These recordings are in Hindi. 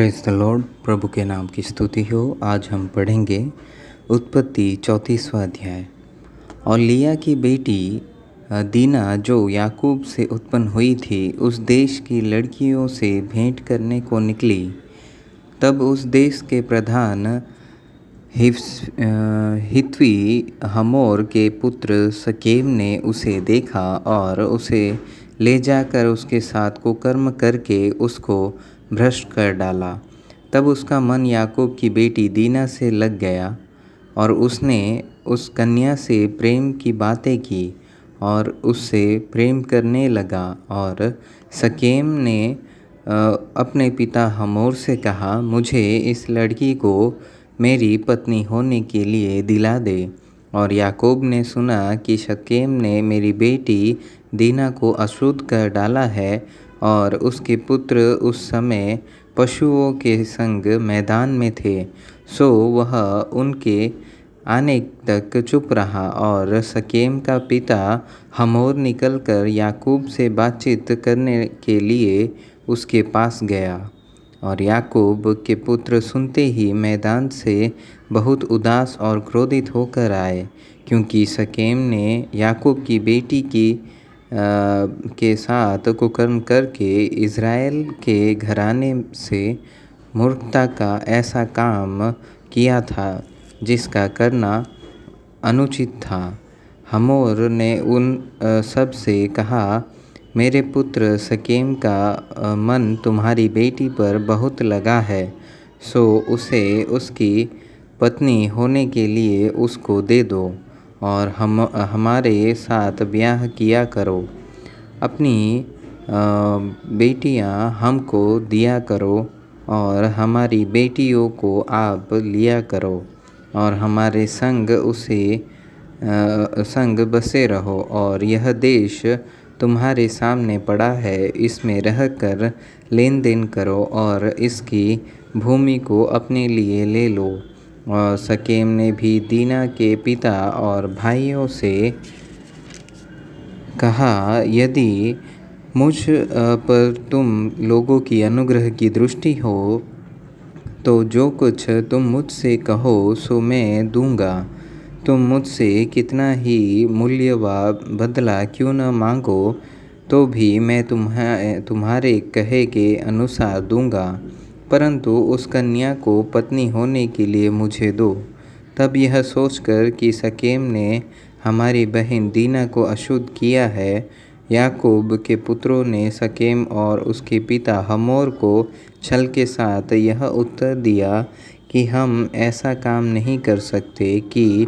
Praise the Lord. प्रभु के नाम की स्तुति हो। आज हम पढ़ेंगे उत्पत्ति 34वां अध्याय। और लिया की बेटी दीना जो याकूब से उत्पन्न हुई थी उस देश की लड़कियों से भेंट करने को निकली। तब उस देश के प्रधान हित्वी हमोर के पुत्र शकेम ने उसे देखा और उसे ले जाकर उसके साथ कुकर्म करके उसको भ्रष्ट कर डाला। तब उसका मन याकूब की बेटी दीना से लग गया और उसने उस कन्या से प्रेम की बातें की और उससे प्रेम करने लगा। और शकेम ने अपने पिता हमोर से कहा, मुझे इस लड़की को मेरी पत्नी होने के लिए दिला दे। और याकूब ने सुना कि शकेम ने मेरी बेटी दीना को अशुद्ध कर डाला है और उसके पुत्र उस समय पशुओं के संग मैदान में थे, सो वह उनके आने तक चुप रहा। और शकेम का पिता हमोर निकलकर याकूब से बातचीत करने के लिए उसके पास गया। और याकूब के पुत्र सुनते ही मैदान से बहुत उदास और क्रोधित होकर आए, क्योंकि शकेम ने याकूब की बेटी के साथ कुकर्म करके इज़राइल के घराने से मूर्खता का ऐसा काम किया था जिसका करना अनुचित था। हमोर ने उन सब से कहा, मेरे पुत्र शकेम का मन तुम्हारी बेटी पर बहुत लगा है, सो उसे उसकी पत्नी होने के लिए उसको दे दो और हमारे साथ ब्याह किया करो। अपनी बेटियां हमको दिया करो और हमारी बेटियों को आप लिया करो और हमारे संग बसे रहो। और यह देश तुम्हारे सामने पड़ा है, इसमें रहकर लेन देन करो और इसकी भूमि को अपने लिए ले लो। और शकेम ने भी दीना के पिता और भाइयों से कहा, यदि मुझ पर तुम लोगों की अनुग्रह की दृष्टि हो तो जो कुछ तुम मुझसे कहो सो मैं दूंगा। तुम मुझसे कितना ही मूल्य व बदला क्यों न मांगो तो भी मैं तुम्हारे कहे के अनुसार दूंगा, परंतु उस कन्या को पत्नी होने के लिए मुझे दो। तब यह सोचकर कि शकेम ने हमारी बहन दीना को अशुद्ध किया है, याकूब के पुत्रों ने शकेम और उसके पिता हमोर को छल के साथ यह उत्तर दिया कि हम ऐसा काम नहीं कर सकते कि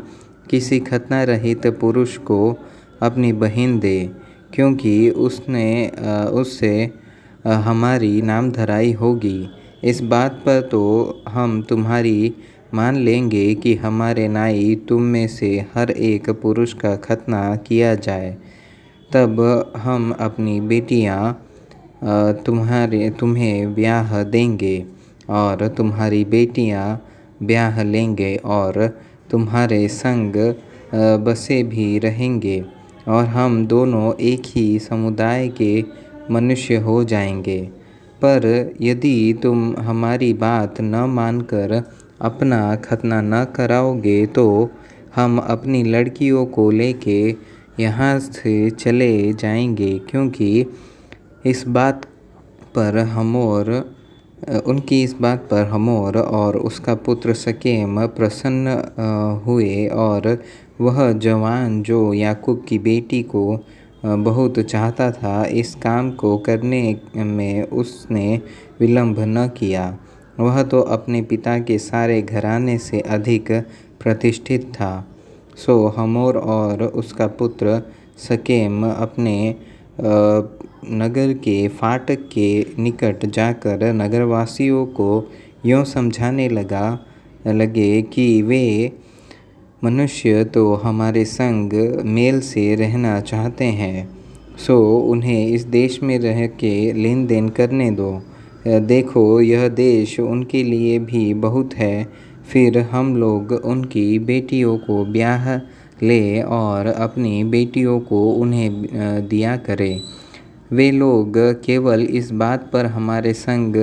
किसी खतना रहित पुरुष को अपनी बहन दे, क्योंकि उससे हमारी नामधराई होगी। इस बात पर तो हम तुम्हारी मान लेंगे कि हमारे नाई तुम में से हर एक पुरुष का खतना किया जाए, तब हम अपनी बेटियां तुम्हें ब्याह देंगे और तुम्हारी बेटियां ब्याह लेंगे और तुम्हारे संग बसे भी रहेंगे और हम दोनों एक ही समुदाय के मनुष्य हो जाएंगे। पर यदि तुम हमारी बात न मानकर अपना खतना न कराओगे तो हम अपनी लड़कियों को लेके यहाँ से चले जाएंगे, क्योंकि उनकी इस बात पर हमोर और उसका पुत्र शकेम प्रसन्न हुए। और वह जवान जो याकूब की बेटी को बहुत चाहता था, इस काम को करने में उसने विलंब न किया। वह तो अपने पिता के सारे घराने से अधिक प्रतिष्ठित था। सो हमोर और उसका पुत्र शकेम अपने नगर के फाटक के निकट जाकर नगरवासियों को यूँ समझाने लगे कि वे मनुष्य तो हमारे संग मेल से रहना चाहते हैं, सो उन्हें इस देश में रह के लेन देन करने दो। देखो, यह देश उनके लिए भी बहुत है, फिर हम लोग उनकी बेटियों को ब्याह ले और अपनी बेटियों को उन्हें दिया करें। वे लोग केवल इस बात पर हमारे संग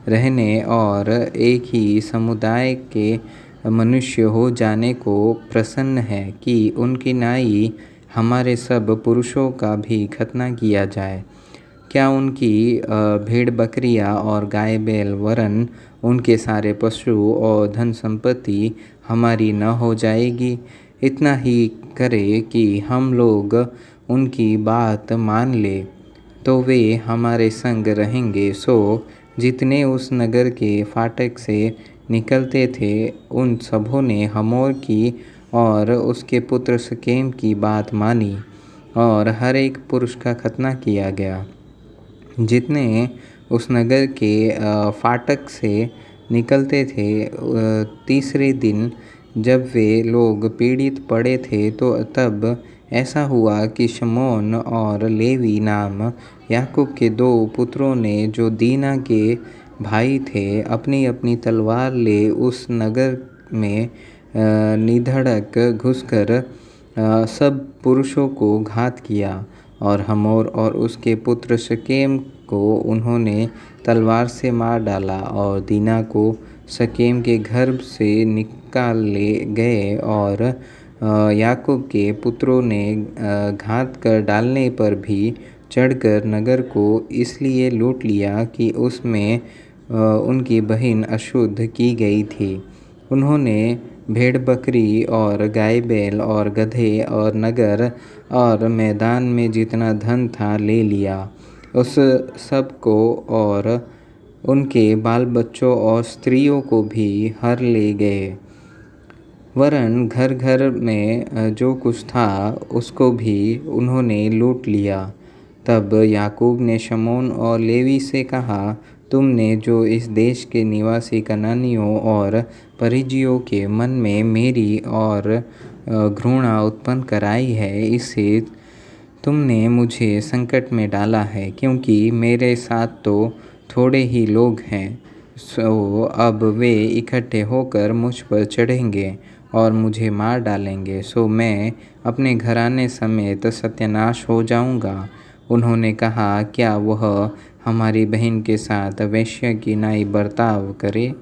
रहने और एक ही समुदाय के मनुष्य हो जाने को प्रसन्न हैं कि उनकी नाई हमारे सब पुरुषों का भी खतना किया जाए। क्या उनकी भेड़ बकरियाँ और गाय बैल वरन उनके सारे पशु और धन संपत्ति हमारी न हो जाएगी? इतना ही करे कि हम लोग उनकी बात मान ले तो वे हमारे संग रहेंगे। सो जितने उस नगर के फाटक से निकलते थे उन सबों ने हमोर की और उसके पुत्र शकेम की बात मानी और हर एक पुरुष का खतना किया गया। जितने उस नगर के फाटक से निकलते थे तीसरे दिन जब वे लोग पीड़ित पड़े थे तो तब ऐसा हुआ कि शमौन और लेवी नाम याकूब के दो पुत्रों ने जो दीना के भाई थे अपनी अपनी तलवार ले उस नगर में निधड़क घुसकर सब पुरुषों को घात किया और हमोर और उसके पुत्र शकेम को उन्होंने तलवार से मार डाला और दीना को शकेम के घर से निकाल ले गए। और याकूब के पुत्रों ने घात कर डालने पर भी चढ़कर नगर को इसलिए लूट लिया कि उसमें उनकी बहन अशुद्ध की गई थी। उन्होंने भेड़ बकरी और गाय बैल और गधे और नगर और मैदान में जितना धन था ले लिया। उस सब को और उनके बाल बच्चों और स्त्रियों को भी हर ले गए, वरन घर घर में जो कुछ था उसको भी उन्होंने लूट लिया। तब याकूब ने शमौन और लेवी से कहा, तुमने जो इस देश के निवासी कनानियों और परिज्जियों के मन में मेरी और घृणा उत्पन्न कराई है, इससे तुमने मुझे संकट में डाला है, क्योंकि मेरे साथ तो थोड़े ही लोग हैं। सो अब वे इकट्ठे होकर मुझ पर चढ़ेंगे और मुझे मार डालेंगे, सो मैं अपने घराने समेत सत्यानाश हो जाऊंगा। उन्होंने कहा, क्या वह हमारी बहन के साथ वेश्या की नाई बर्ताव करे?